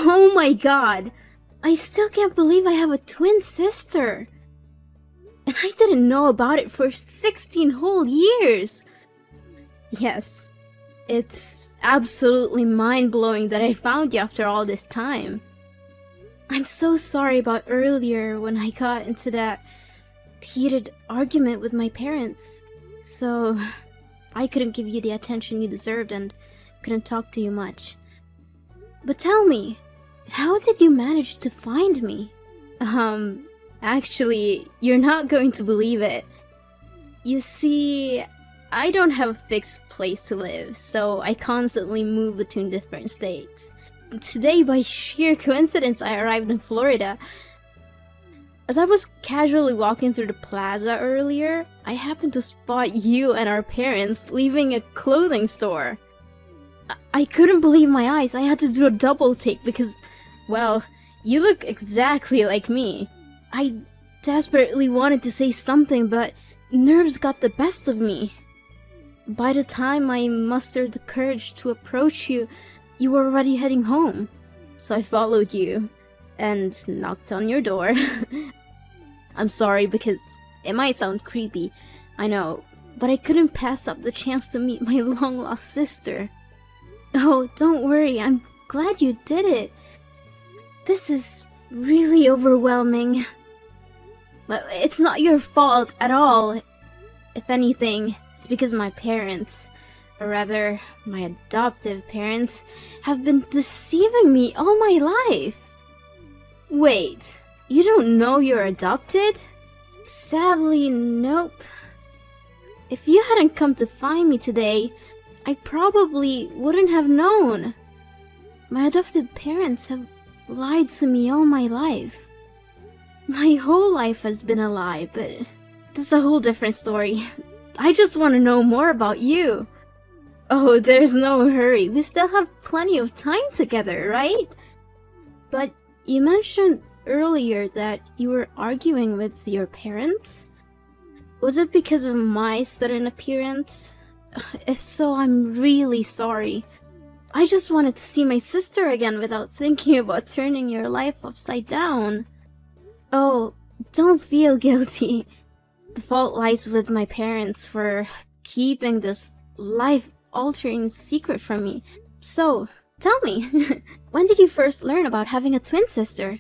Oh my god! I still can't believe I have a twin sister! And I didn't know about it for 16 whole years! Yes, it's absolutely mind-blowing that I found you after all this time. I'm so sorry about earlier when I got into that heated argument with my parents. So, I couldn't give you the attention you deserved and couldn't talk to you much. But tell me, how did you manage to find me? Actually, you're not going to believe it. You see, I don't have a fixed place to live, so I constantly move between different states. Today, by sheer coincidence, I arrived in Florida. As I was casually walking through the plaza earlier, I happened to spot you and our parents leaving a clothing store. I couldn't believe my eyes. I had to do a double take because, well, you look exactly like me. I desperately wanted to say something, but nerves got the best of me. By the time I mustered the courage to approach you, you were already heading home. So I followed you and knocked on your door. I'm sorry because it might sound creepy, I know, but I couldn't pass up the chance to meet my long-lost sister. Oh, don't worry, I'm glad you did it. This is really overwhelming. But it's not your fault at all. If anything, it's because my parents, or rather, my adoptive parents, have been deceiving me all my life. Wait, you don't know you're adopted? Sadly, nope. If you hadn't come to find me today, I probably wouldn't have known. My adopted parents have lied to me all my life. My whole life has been a lie, but that's a whole different story. I just want to know more about you. Oh, there's no hurry. We still have plenty of time together, right? But you mentioned earlier that you were arguing with your parents? Was it because of my sudden appearance? If so, I'm really sorry. I just wanted to see my sister again without thinking about turning your life upside down. Oh, don't feel guilty. The fault lies with my parents for keeping this life-altering secret from me. So, tell me, when did you first learn about having a twin sister?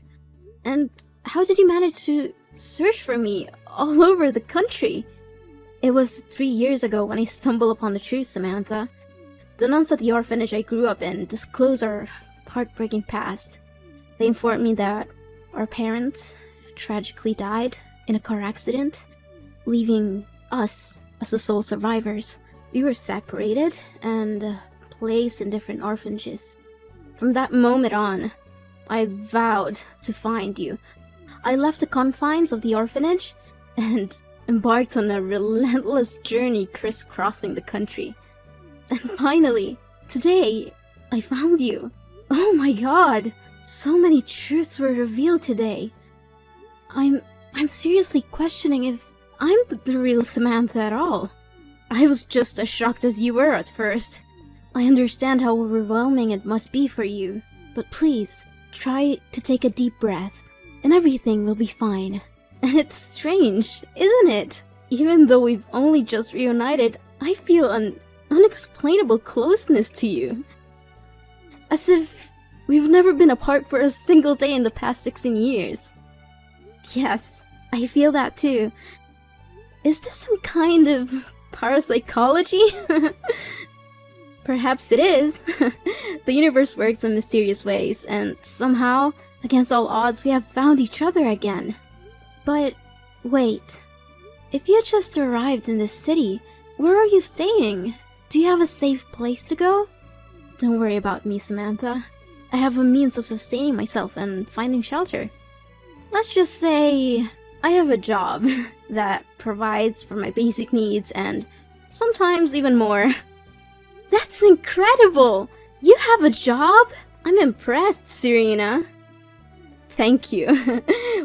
And how did you manage to search for me all over the country? It was 3 years ago when I stumbled upon the truth, Samantha. The nuns at the orphanage I grew up in disclosed our heartbreaking past. They informed me that our parents tragically died in a car accident, leaving us as the sole survivors. We were separated and placed in different orphanages. From that moment on, I vowed to find you. I left the confines of the orphanage and embarked on a relentless journey crisscrossing the country. And finally, today, I found you. Oh my god! So many truths were revealed today. I'm seriously questioning if I'm the real Samantha at all. I was just as shocked as you were at first. I understand how overwhelming it must be for you, but please, try to take a deep breath, and everything will be fine. And it's strange, isn't it? Even though we've only just reunited, I feel an unexplainable closeness to you. As if we've never been apart for a single day in the past 16 years. Yes, I feel that too. Is this some kind of parapsychology? Perhaps it is. The universe works in mysterious ways, and somehow, against all odds, we have found each other again. But wait, if you just arrived in this city, where are you staying? Do you have a safe place to go? Don't worry about me, Samantha. I have a means of sustaining myself and finding shelter. Let's just say I have a job that provides for my basic needs and sometimes even more. That's incredible! You have a job? I'm impressed, Serena. Thank you.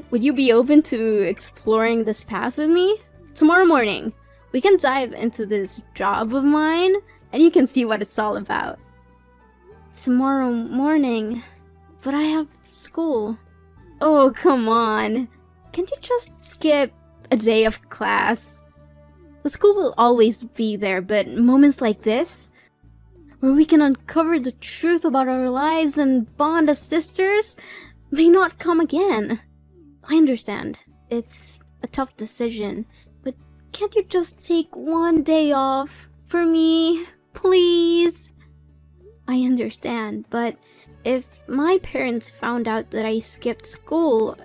Would you be open to exploring this path with me? Tomorrow morning, we can dive into this job of mine and you can see what it's all about. Tomorrow morning? But I have school. Oh, come on. Can't you just skip a day of class? The school will always be there, but moments like this, where we can uncover the truth about our lives and bond as sisters, may not come again. I understand. It's a tough decision, but can't you just take one day off for me, please? I understand, but if my parents found out that I skipped school,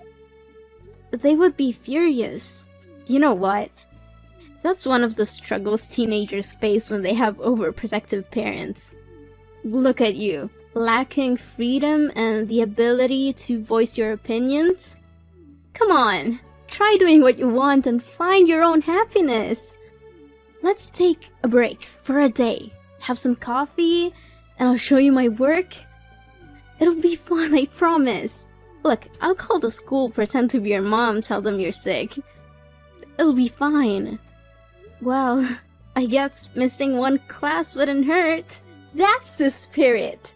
they would be furious. You know what? That's one of the struggles teenagers face when they have overprotective parents. Look at you, lacking freedom and the ability to voice your opinions. Come on, try doing what you want and find your own happiness. Let's take a break for a day, have some coffee, and I'll show you my work. It'll be fun, I promise. Look, I'll call the school, pretend to be your mom, tell them you're sick. It'll be fine. Well, I guess missing one class wouldn't hurt. That's the spirit.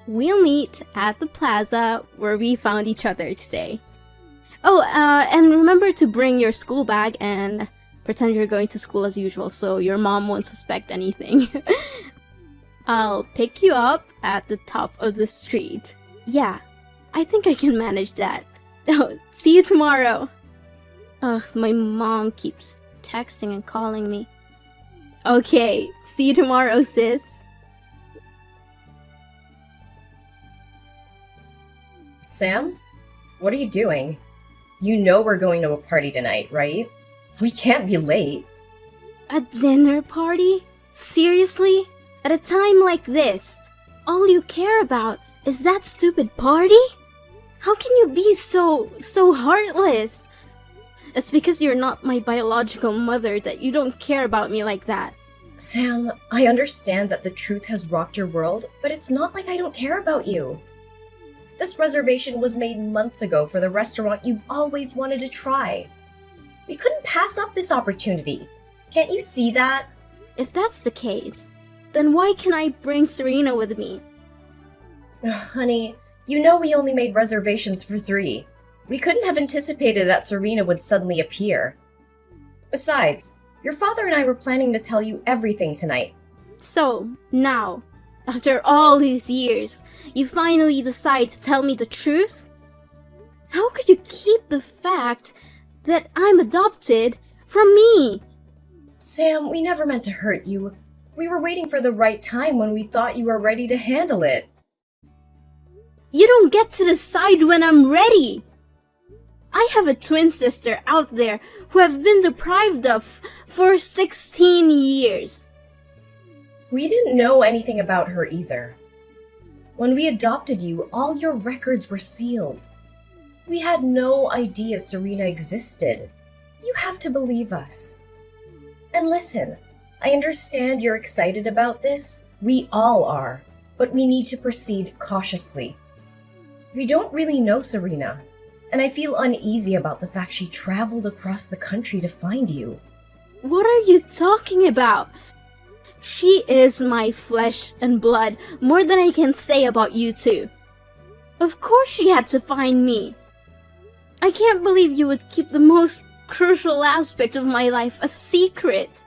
We'll meet at the plaza where we found each other today. Oh, and remember to bring your school bag and pretend you're going to school as usual so your mom won't suspect anything. I'll pick you up at the top of the street. Yeah, I think I can manage that. Oh, see you tomorrow. Ugh, my mom keeps texting and calling me. Okay, see you tomorrow, sis. Sam? What are you doing? You know we're going to a party tonight, right? We can't be late. A dinner party? Seriously? At a time like this, all you care about is that stupid party? How can you be so heartless? It's because you're not my biological mother that you don't care about me like that. Sam, I understand that the truth has rocked your world, but it's not like I don't care about you. This reservation was made months ago for the restaurant you've always wanted to try. We couldn't pass up this opportunity. Can't you see that? If that's the case, then why can't I bring Serena with me? Honey, you know we only made reservations for 3. We couldn't have anticipated that Serena would suddenly appear. Besides, your father and I were planning to tell you everything tonight. So, now, after all these years, you finally decide to tell me the truth? How could you keep the fact that I'm adopted from me? Sam, we never meant to hurt you. We were waiting for the right time when we thought you were ready to handle it. You don't get to decide when I'm ready. I have a twin sister out there who I've been deprived of for 16 years. We didn't know anything about her either. When we adopted you, all your records were sealed. We had no idea Serena existed. You have to believe us. And listen, I understand you're excited about this. We all are. But we need to proceed cautiously. We don't really know Serena, and I feel uneasy about the fact she traveled across the country to find you. What are you talking about? She is my flesh and blood, more than I can say about you two. Of course she had to find me. I can't believe you would keep the most crucial aspect of my life a secret.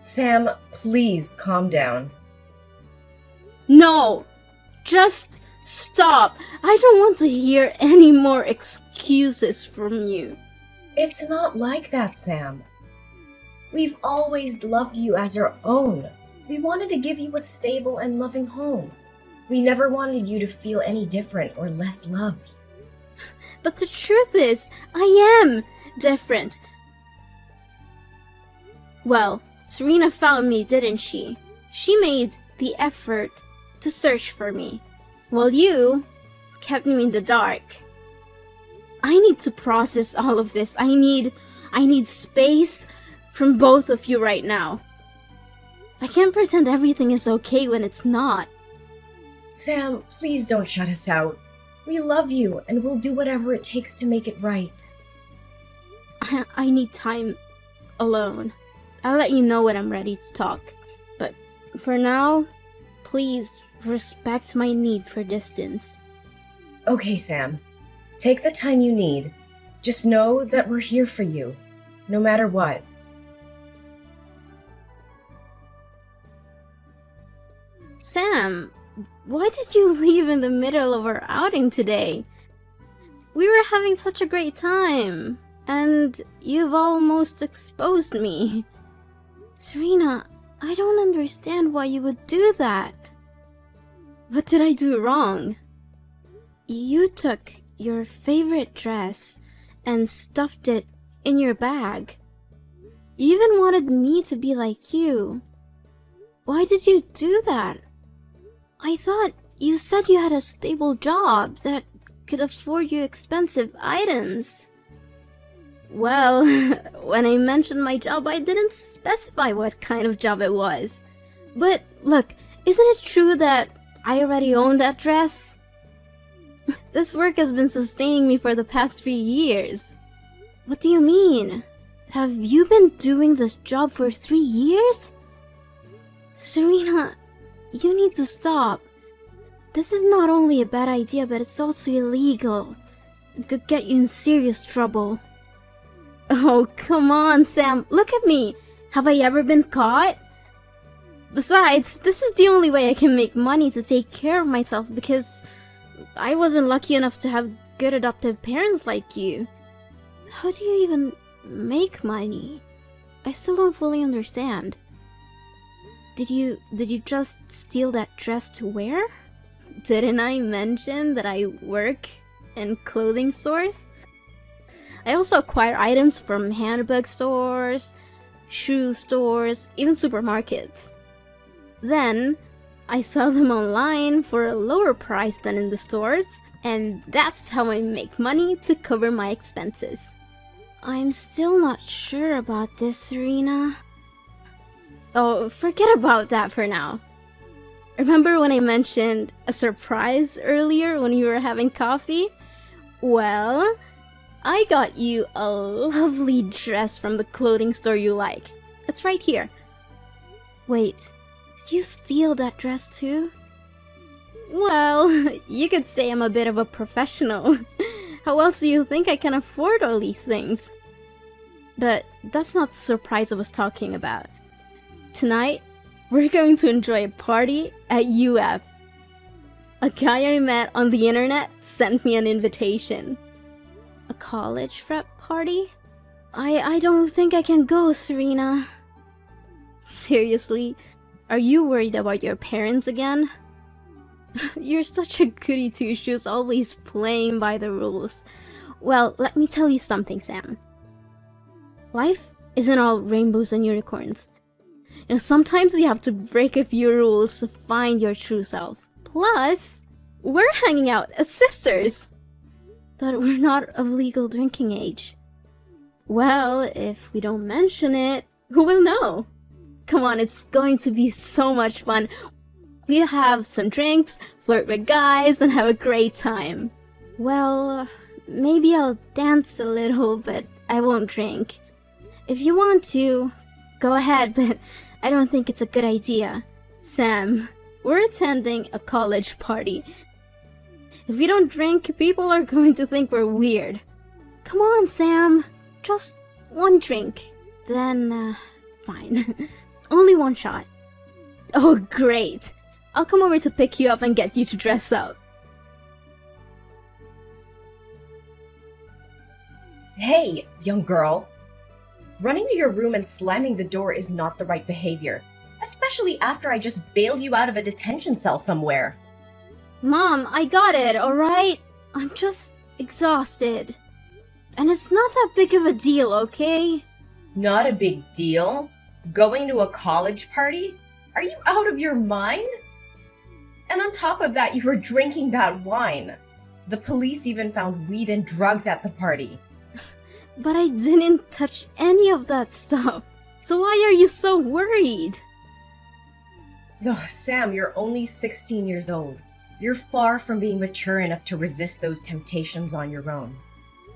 Sam, please calm down. No, just stop. I don't want to hear any more excuses from you. It's not like that, Sam. We've always loved you as our own. We wanted to give you a stable and loving home. We never wanted you to feel any different or less loved. But the truth is, I am different. Well, Serena found me, didn't she? She made the effort to search for me, while you kept me in the dark. I need to process all of this. I need space from both of you right now. I can't pretend everything is okay when it's not. Sam, please don't shut us out. We love you, and we'll do whatever it takes to make it right. I need time alone. I'll let you know when I'm ready to talk. But for now, please respect my need for distance. Okay, Sam. Take the time you need. Just know that we're here for you, no matter what. Sam, why did you leave in the middle of our outing today? We were having such a great time, and you've almost exposed me. Serena, I don't understand why you would do that. What did I do wrong? You took your favorite dress and stuffed it in your bag. You even wanted me to be like you. Why did you do that? I thought you said you had a stable job that could afford you expensive items. Well, when I mentioned my job, I didn't specify what kind of job it was. But look, isn't it true that I already own that dress? This work has been sustaining me for the past 3 years. What do you mean? Have you been doing this job for 3 years? Serena, you need to stop. This is not only a bad idea, but it's also illegal. It could get you in serious trouble. Oh, come on, Sam. Look at me. Have I ever been caught? Besides, this is the only way I can make money to take care of myself because I wasn't lucky enough to have good adoptive parents like you. How do you even make money? I still don't fully understand. Did you just steal that dress to wear? Didn't I mention that I work in clothing stores? I also acquire items from handbag stores, shoe stores, even supermarkets. Then, I sell them online for a lower price than in the stores, and that's how I make money to cover my expenses. I'm still not sure about this, Serena. Oh, forget about that for now. Remember when I mentioned a surprise earlier when you were having coffee? Well, I got you a lovely dress from the clothing store you like. It's right here. Wait, did you steal that dress too? Well, you could say I'm a bit of a professional. How else do you think I can afford all these things? But that's not the surprise I was talking about. Tonight, we're going to enjoy a party at UF. A guy I met on the internet sent me an invitation. A college prep party? I don't think I can go, Serena. Seriously? Are you worried about your parents again? You're such a goody two-shoes, always playing by the rules. Well, let me tell you something, Sam. Life isn't all rainbows and unicorns. You know, sometimes you have to break a few rules to find your true self. Plus, we're hanging out as sisters. But we're not of legal drinking age. Well, if we don't mention it, who will know? Come on, it's going to be so much fun. We'll have some drinks, flirt with guys, and have a great time. Well, maybe I'll dance a little, but I won't drink. If you want to, go ahead, but I don't think it's a good idea. Sam, we're attending a college party. If we don't drink, people are going to think we're weird. Come on, Sam. Just one drink. Then, fine. Only one shot. Oh, great. I'll come over to pick you up and get you to dress up. Hey, young girl. Running to your room and slamming the door is not the right behavior, especially after I just bailed you out of a detention cell somewhere. Mom, I got it, alright? I'm just exhausted. And it's not that big of a deal, okay? Not a big deal? Going to a college party? Are you out of your mind? And on top of that, you were drinking that wine. The police even found weed and drugs at the party. But I didn't touch any of that stuff. So why are you so worried? Ugh, Sam, you're only 16 years old. You're far from being mature enough to resist those temptations on your own.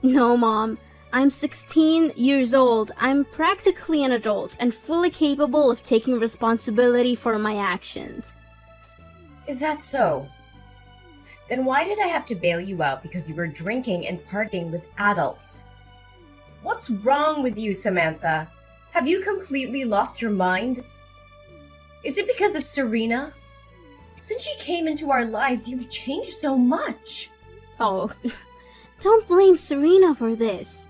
No, Mom. I'm 16 years old. I'm practically an adult and fully capable of taking responsibility for my actions. Is that so? Then why did I have to bail you out because you were drinking and partying with adults? What's wrong with you, Samantha? Have you completely lost your mind? Is it because of Serena? Since she came into our lives, you've changed so much. Oh, don't blame Serena for this.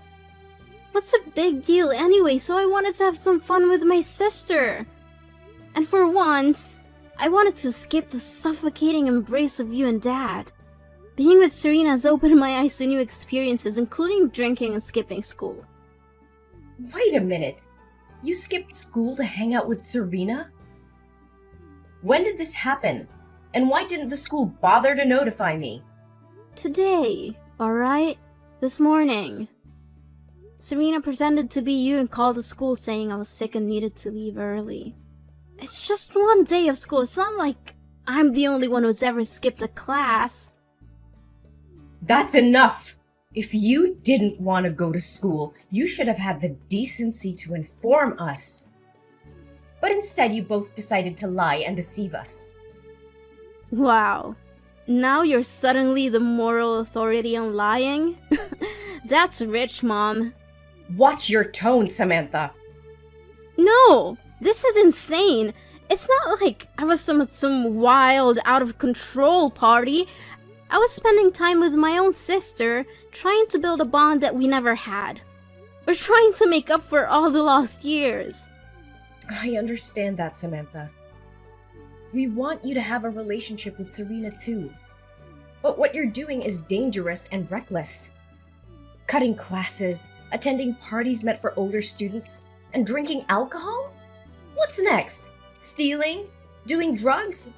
What's a big deal anyway? So I wanted to have some fun with my sister. And for once, I wanted to skip the suffocating embrace of you and Dad. Being with Serena has opened my eyes to new experiences, including drinking and skipping school. Wait a minute. You skipped school to hang out with Serena? When did this happen? And why didn't the school bother to notify me? Today, alright? This morning. Serena pretended to be you and called the school saying I was sick and needed to leave early. It's just one day of school. It's not like I'm the only one who's ever skipped a class. That's enough! If you didn't want to go to school, you should have had the decency to inform us. But instead, you both decided to lie and deceive us. Wow. Now you're suddenly the moral authority on lying? That's rich, Mom. Watch your tone, Samantha. No! This is insane! It's not like I was some wild, out-of-control party. I was spending time with my own sister, trying to build a bond that we never had. We're trying to make up for all the lost years. I understand that, Samantha. We want you to have a relationship with Serena too. But what you're doing is dangerous and reckless. Cutting classes, attending parties meant for older students, and drinking alcohol? What's next? Stealing? Doing drugs?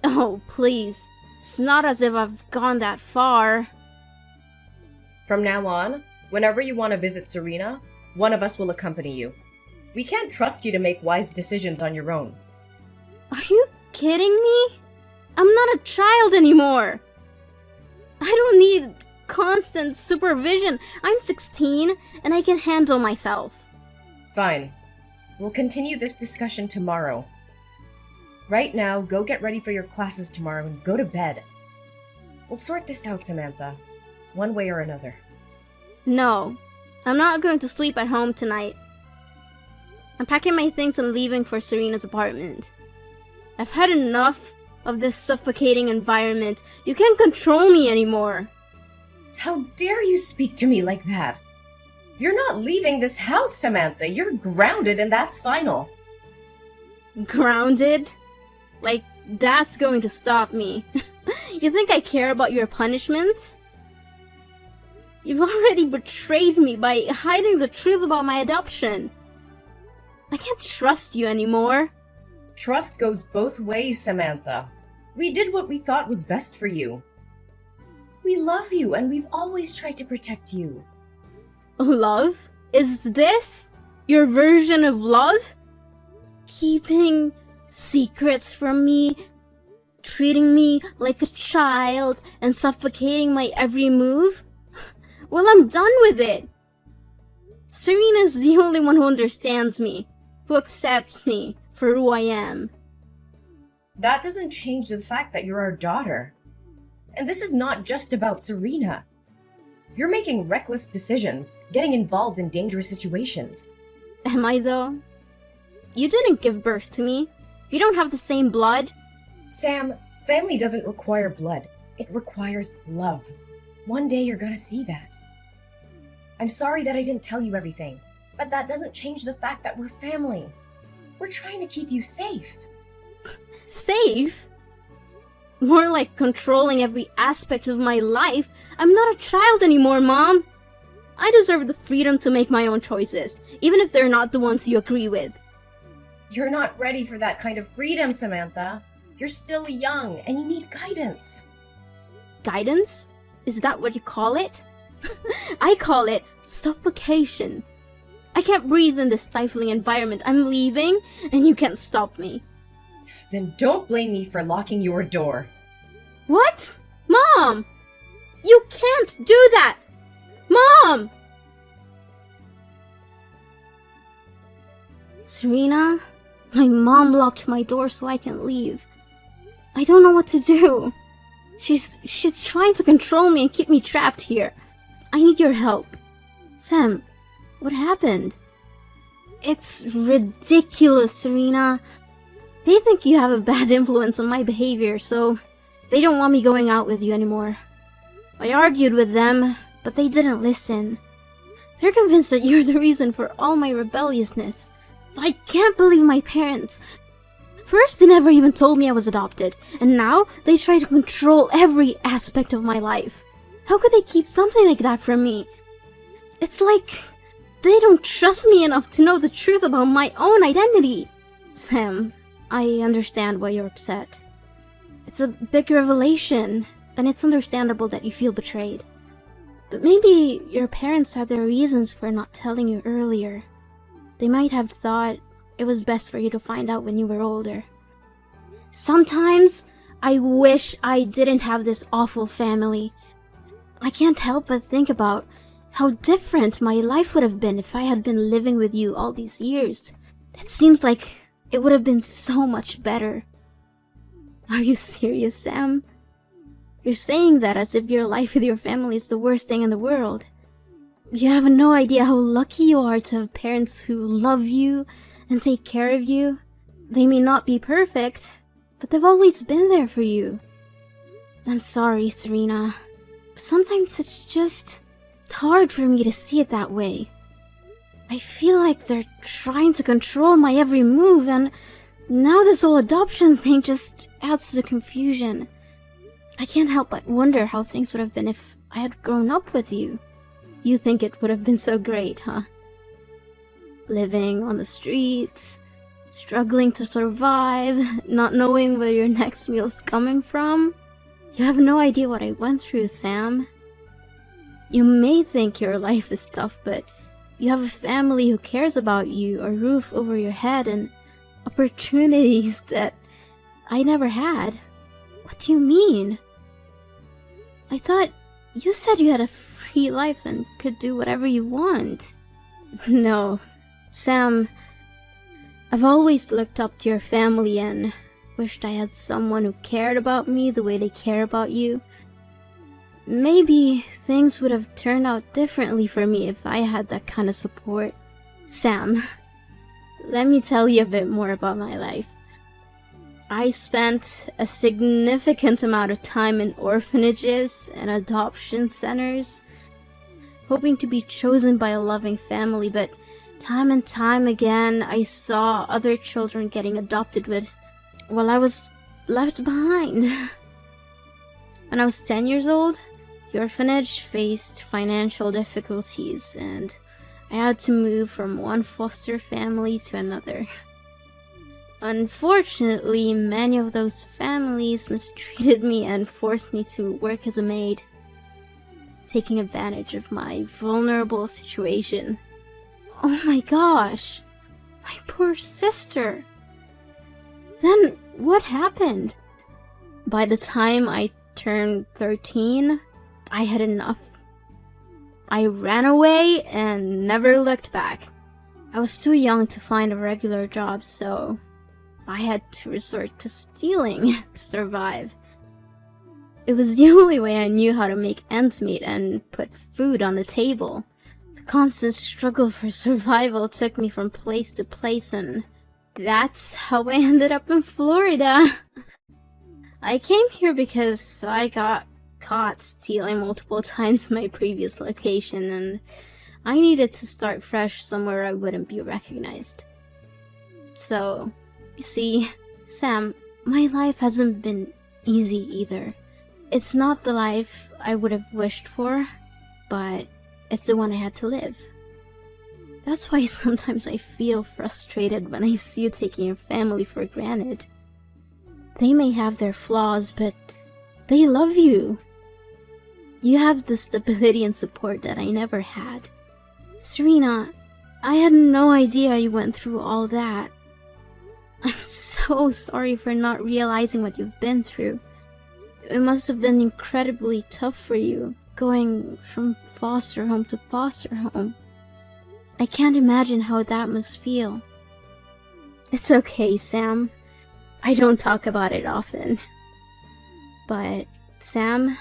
Oh, please. It's not as if I've gone that far. From now on, whenever you want to visit Serena, one of us will accompany you. We can't trust you to make wise decisions on your own. Are you kidding me? I'm not a child anymore. I don't need constant supervision. I'm 16 and I can handle myself. Fine. We'll continue this discussion tomorrow. Right now, go get ready for your classes tomorrow and go to bed. We'll sort this out, Samantha. One way or another. No, I'm not going to sleep at home tonight. I'm packing my things and leaving for Serena's apartment. I've had enough of this suffocating environment. You can't control me anymore. How dare you speak to me like that? You're not leaving this house, Samantha. You're grounded and that's final. Grounded? Like, that's going to stop me. You think I care about your punishments? You've already betrayed me by hiding the truth about my adoption. I can't trust you anymore. Trust goes both ways, Samantha. We did what we thought was best for you. We love you and we've always tried to protect you. Love? Is this your version of love? Keeping secrets from me, treating me like a child, and suffocating my every move? Well, I'm done with it. Serena's the only one who understands me, who accepts me for who I am. That doesn't change the fact that you're our daughter. And this is not just about Serena. You're making reckless decisions, getting involved in dangerous situations. Am I though? You didn't give birth to me. You don't have the same blood. Sam, family doesn't require blood. It requires love. One day you're gonna see that. I'm sorry that I didn't tell you everything, but that doesn't change the fact that we're family. We're trying to keep you safe. Safe? More like controlling every aspect of my life. I'm not a child anymore, Mom. I deserve the freedom to make my own choices, even if they're not the ones you agree with. You're not ready for that kind of freedom, Samantha. You're still young and you need guidance. Guidance? Is that what you call it? I call it suffocation. I can't breathe in this stifling environment. I'm leaving, and you can't stop me. Then don't blame me for locking your door. What? Mom! You can't do that! Mom! Serena, my mom locked my door so I can leave. I don't know what to do. She's trying to control me and keep me trapped here. I need your help. Sam, what happened? It's ridiculous, Serena. They think you have a bad influence on my behavior, so they don't want me going out with you anymore. I argued with them, but they didn't listen. They're convinced that you're the reason for all my rebelliousness. I can't believe my parents. First, they never even told me I was adopted, and now they try to control every aspect of my life. How could they keep something like that from me? It's like they don't trust me enough to know the truth about my own identity. Sam, I understand why you're upset. It's a big revelation, and it's understandable that you feel betrayed. But maybe your parents had their reasons for not telling you earlier. They might have thought it was best for you to find out when you were older. Sometimes I wish I didn't have this awful family. I can't help but think about how different my life would have been if I had been living with you all these years. It seems like it would have been so much better. Are you serious, Sam? You're saying that as if your life with your family is the worst thing in the world. You have no idea how lucky you are to have parents who love you and take care of you. They may not be perfect, but they've always been there for you. I'm sorry, Serena, but sometimes it's just hard for me to see it that way. I feel like they're trying to control my every move, and now this whole adoption thing just adds to the confusion. I can't help but wonder how things would have been if I had grown up with you. You think it would have been so great, huh? Living on the streets, struggling to survive, not knowing where your next meal's coming from. You have no idea what I went through, Sam. You may think your life is tough, but you have a family who cares about you, a roof over your head, and opportunities that I never had. What do you mean? I thought you said you had a free life and could do whatever you want. No, Sam, I've always looked up to your family and wished I had someone who cared about me the way they care about you. Maybe things would have turned out differently for me if I had that kind of support. Sam, let me tell you a bit more about my life. I spent a significant amount of time in orphanages and adoption centers, hoping to be chosen by a loving family, but time and time again I saw other children getting adopted while I was left behind. When I was 10 years old, the orphanage faced financial difficulties, and I had to move from one foster family to another. Unfortunately, many of those families mistreated me and forced me to work as a maid, taking advantage of my vulnerable situation. Oh my gosh, my poor sister. Then what happened? By the time I turned 13, I had enough. I ran away and never looked back. I was too young to find a regular job, so I had to resort to stealing to survive. It was the only way I knew how to make ends meet and put food on the table. The constant struggle for survival took me from place to place, and that's how I ended up in Florida. I came here because I got caught stealing multiple times in my previous location, and I needed to start fresh somewhere I wouldn't be recognized. So, you see, Sam, my life hasn't been easy either. It's not the life I would have wished for, but it's the one I had to live. That's why sometimes I feel frustrated when I see you taking your family for granted. They may have their flaws, but they love you. You have the stability and support that I never had. Serena, I had no idea you went through all that. I'm so sorry for not realizing what you've been through. It must have been incredibly tough for you, going from foster home to foster home. I can't imagine how that must feel. It's okay, Sam. I don't talk about it often. But Sam,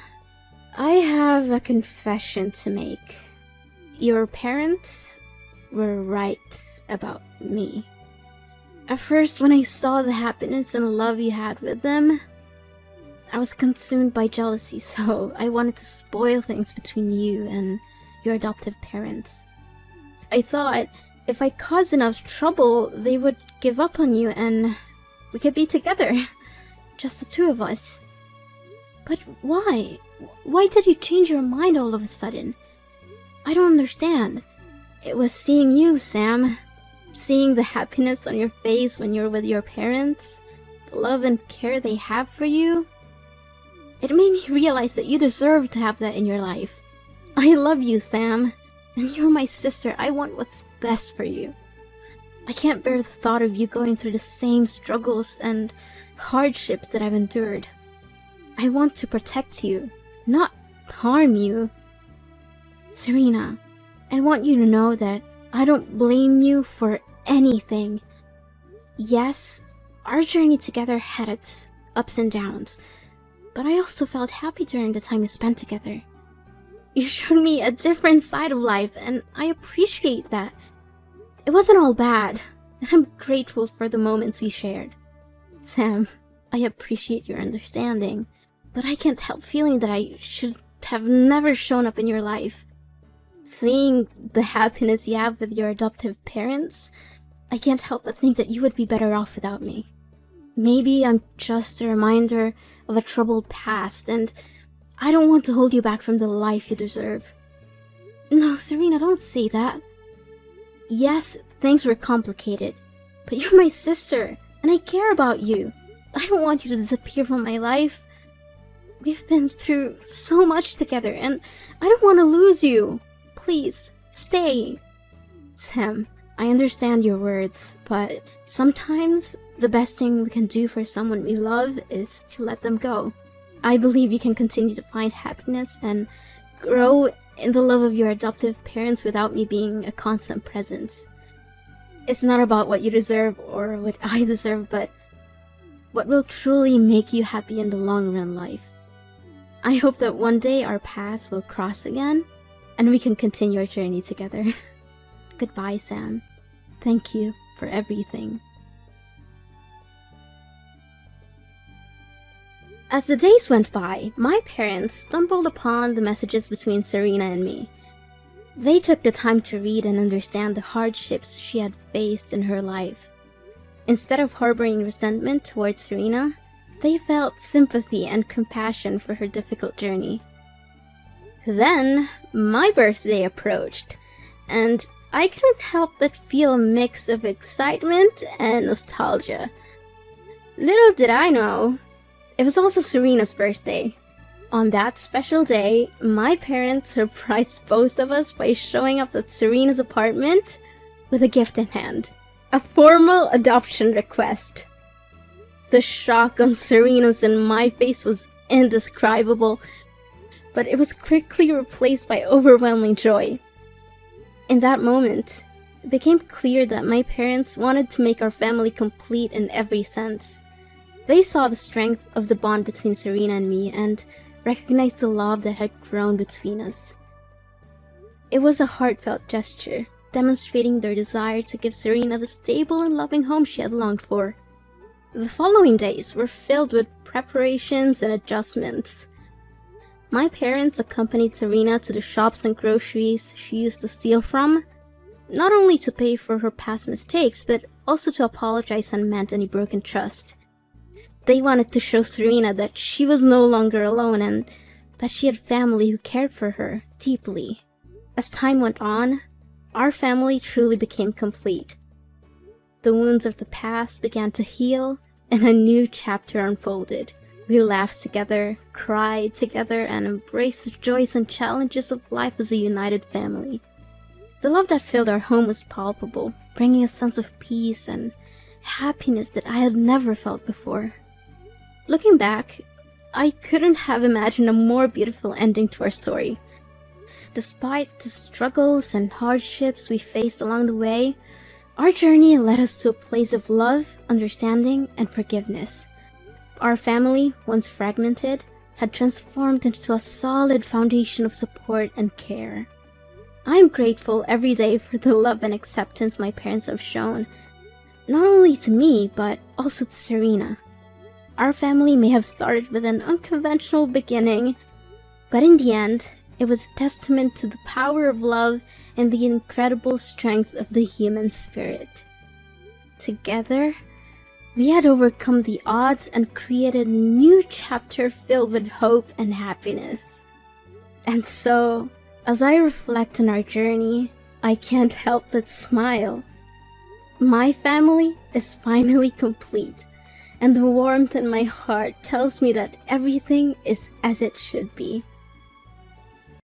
I have a confession to make. Your parents were right about me. At first, when I saw the happiness and love you had with them, I was consumed by jealousy, so I wanted to spoil things between you and your adoptive parents. I thought if I caused enough trouble, they would give up on you and we could be together. Just the two of us. But why? Why did you change your mind all of a sudden? I don't understand. It was seeing you, Sam. Seeing the happiness on your face when you're with your parents. The love and care they have for you. It made me realize that you deserve to have that in your life. I love you, Sam. And you're my sister. I want what's best for you. I can't bear the thought of you going through the same struggles and hardships that I've endured. I want to protect you, not harm you. Serena, I want you to know that I don't blame you for anything. Yes, our journey together had its ups and downs, but I also felt happy during the time we spent together. You showed me a different side of life, and I appreciate that. It wasn't all bad, and I'm grateful for the moments we shared. Sam, I appreciate your understanding, but I can't help feeling that I should have never shown up in your life. Seeing the happiness you have with your adoptive parents, I can't help but think that you would be better off without me. Maybe I'm just a reminder of a troubled past, and I don't want to hold you back from the life you deserve. No, Serena, don't say that. Yes, things were complicated, but you're my sister, and I care about you. I don't want you to disappear from my life. We've been through so much together, and I don't want to lose you. Please, stay. Sam, I understand your words, but sometimes the best thing we can do for someone we love is to let them go. I believe you can continue to find happiness and grow in the love of your adoptive parents without me being a constant presence. It's not about what you deserve or what I deserve, but what will truly make you happy in the long run life. I hope that one day our paths will cross again and we can continue our journey together. Goodbye, Sam. Thank you for everything. As the days went by, my parents stumbled upon the messages between Serena and me. They took the time to read and understand the hardships she had faced in her life. Instead of harboring resentment towards Serena, they felt sympathy and compassion for her difficult journey. Then, my birthday approached, and I couldn't help but feel a mix of excitement and nostalgia. Little did I know, it was also Serena's birthday. On that special day, my parents surprised both of us by showing up at Serena's apartment with a gift in hand. A formal adoption request. The shock on Serena's and my face was indescribable, but it was quickly replaced by overwhelming joy. In that moment, it became clear that my parents wanted to make our family complete in every sense. They saw the strength of the bond between Serena and me and recognized the love that had grown between us. It was a heartfelt gesture, demonstrating their desire to give Serena the stable and loving home she had longed for. The following days were filled with preparations and adjustments. My parents accompanied Serena to the shops and groceries she used to steal from, not only to pay for her past mistakes, but also to apologize and mend any broken trust. They wanted to show Serena that she was no longer alone and that she had family who cared for her deeply. As time went on, our family truly became complete. The wounds of the past began to heal, and a new chapter unfolded. We laughed together, cried together, and embraced the joys and challenges of life as a united family. The love that filled our home was palpable, bringing a sense of peace and happiness that I had never felt before. Looking back, I couldn't have imagined a more beautiful ending to our story. Despite the struggles and hardships we faced along the way, our journey led us to a place of love, understanding, and forgiveness. Our family, once fragmented, had transformed into a solid foundation of support and care. I'm grateful every day for the love and acceptance my parents have shown, not only to me, but also to Serena. Our family may have started with an unconventional beginning, but in the end, it was a testament to the power of love and the incredible strength of the human spirit. Together, we had overcome the odds and created a new chapter filled with hope and happiness. And so, as I reflect on our journey, I can't help but smile. My family is finally complete, and the warmth in my heart tells me that everything is as it should be.